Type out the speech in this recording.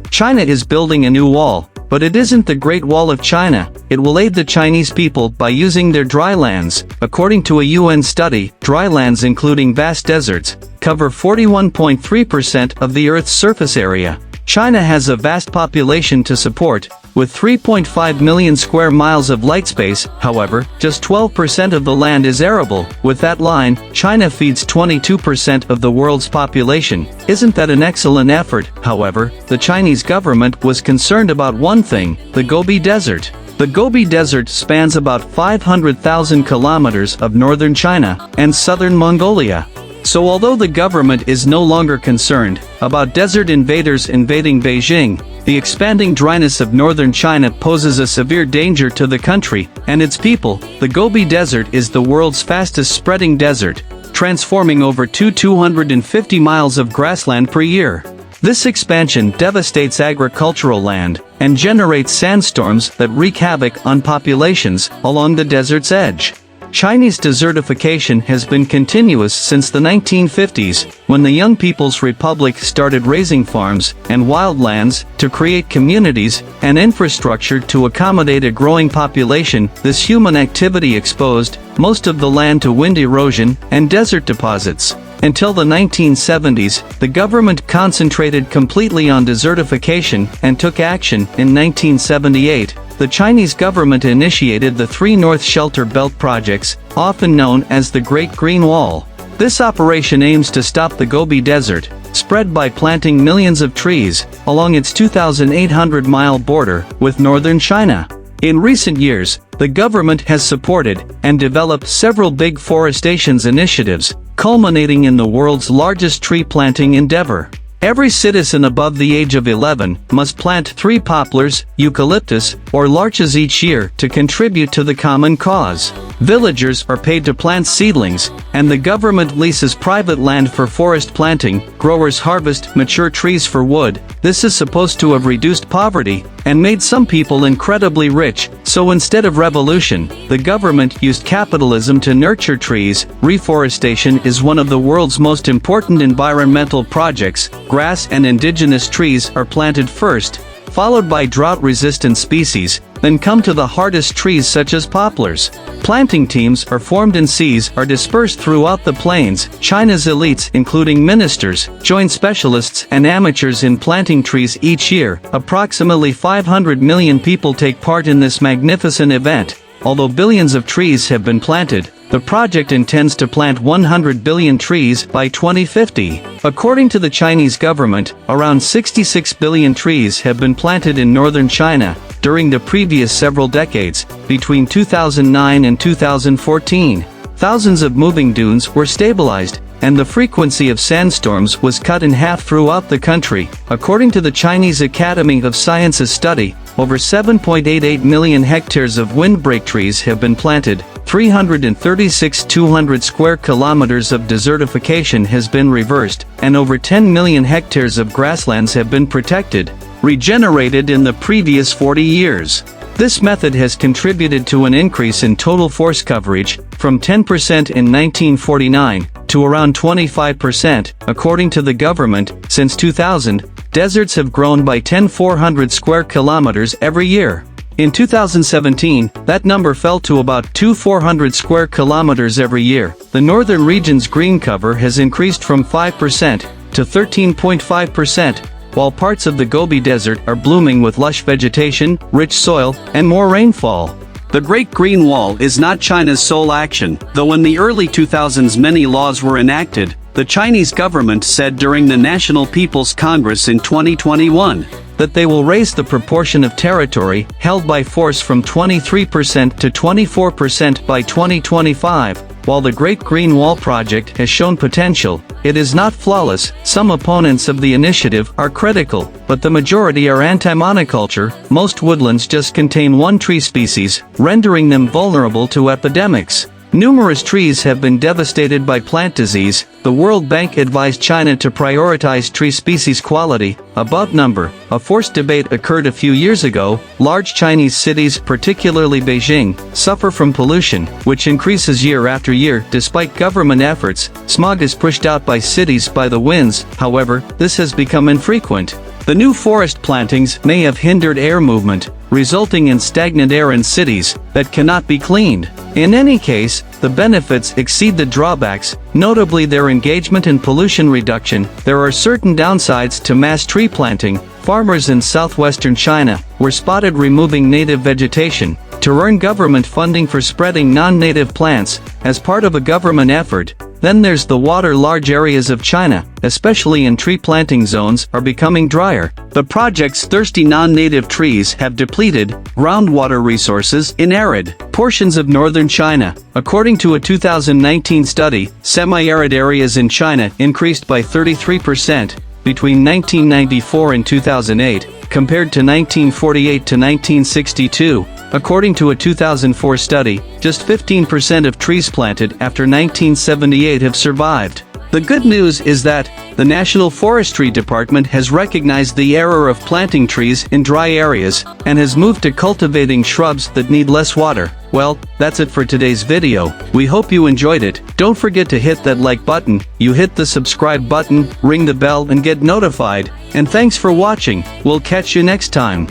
China is building a new wall, but it isn't the Great Wall of China. It will aid the Chinese people by using their drylands. According to a UN study, drylands including vast deserts cover 41.3% of the Earth's surface area. China has a vast population to support, with 3.5 million square miles of light space. However, just 12% of the land is arable. With that line, China feeds 22% of the world's population. Isn't that an excellent effort? However, the Chinese government was concerned about one thing: the Gobi Desert. The Gobi Desert spans about 500,000 kilometers of northern China and southern Mongolia. So although the government is no longer concerned about desert invaders invading Beijing, the expanding dryness of northern China poses a severe danger to the country and its people. The Gobi Desert is the world's fastest spreading desert, transforming over 250 miles of grassland per year. This expansion devastates agricultural land and generates sandstorms that wreak havoc on populations along the desert's edge. Chinese desertification has been continuous since the 1950s, when the Young People's Republic started raising farms and wildlands to create communities and infrastructure to accommodate a growing population. This human activity exposed most of the land to wind erosion and desert deposits. Until the 1970s, the government concentrated completely on desertification and took action. In 1978, the Chinese government initiated the Three North Shelter Belt projects, often known as the Great Green Wall. This operation aims to stop the Gobi Desert spread by planting millions of trees along its 2,800-mile border with northern China. In recent years, the government has supported and developed several big forestation initiatives, culminating in the world's largest tree planting endeavor. Every citizen above the age of 11 must plant 3 poplars, eucalyptus, or larches each year to contribute to the common cause. Villagers are paid to plant seedlings, and the government leases private land for forest planting. Growers harvest mature trees for wood. This is supposed to have reduced poverty and made some people incredibly rich. So instead of revolution, the government used capitalism to nurture trees. Reforestation is one of the world's most important environmental projects. Grass and indigenous trees are planted first, followed by drought-resistant species, then come to the hardest trees such as poplars. Planting teams are formed and seeds are dispersed throughout the plains. China's elites, including ministers, join specialists and amateurs in planting trees each year. Approximately 500 million people take part in this magnificent event. Although billions of trees have been planted, the project intends to plant 100 billion trees by 2050. According to the Chinese government, around 66 billion trees have been planted in northern China during the previous several decades. Between 2009 and 2014, thousands of moving dunes were stabilized, and the frequency of sandstorms was cut in half throughout the country. According to the Chinese Academy of Sciences study, over 7.88 million hectares of windbreak trees have been planted. 336,200 square kilometers of desertification has been reversed, and over 10 million hectares of grasslands have been protected, regenerated in the previous 40 years. This method has contributed to an increase in total forest coverage from 10% in 1949 to around 25%. According to the government, since 2000, deserts have grown by 10,400 square kilometers every year. In 2017, that number fell to about 2,400 square kilometers every year. The northern region's green cover has increased from 5% to 13.5%, while parts of the Gobi Desert are blooming with lush vegetation, rich soil, and more rainfall. The Great Green Wall is not China's sole action, though in the early 2000s many laws were enacted, the Chinese government said during the National People's Congress in 2021 that they will raise the proportion of territory held by force from 23% to 24% by 2025. While the Great Green Wall project has shown potential, it is not flawless. Some opponents of the initiative are critical, but the majority are anti-monoculture. Most woodlands just contain one tree species, rendering them vulnerable to epidemics. Numerous trees have been devastated by plant disease. The World Bank advised China to prioritize tree species quality above number. A forced debate occurred a few years ago. Large Chinese cities, particularly Beijing, suffer from pollution, which increases year after year. Despite government efforts, smog is pushed out by cities by the winds. However, this has become infrequent. The new forest plantings may have hindered air movement, resulting in stagnant air in cities that cannot be cleaned. In any case, the benefits exceed the drawbacks, notably their engagement in pollution reduction. There are certain downsides to mass tree planting. Farmers in southwestern China were spotted removing native vegetation to earn government funding for spreading non-native plants as part of a government effort. Then there's the water. Large areas of China, especially in tree planting zones, are becoming drier. The project's thirsty non-native trees have depleted groundwater resources in arid portions of northern China. According to a 2019 study, semi-arid areas in China increased by 33% between 1994 and 2008, compared to 1948 to 1962. According to a 2004 study, just 15% of trees planted after 1978 have survived. The good news is that the National Forestry Department has recognized the error of planting trees in dry areas and has moved to cultivating shrubs that need less water. Well, that's it for today's video. We hope you enjoyed it. Don't forget to hit that like button, you hit the subscribe button, ring the bell and get notified. And thanks for watching. We'll catch you next time.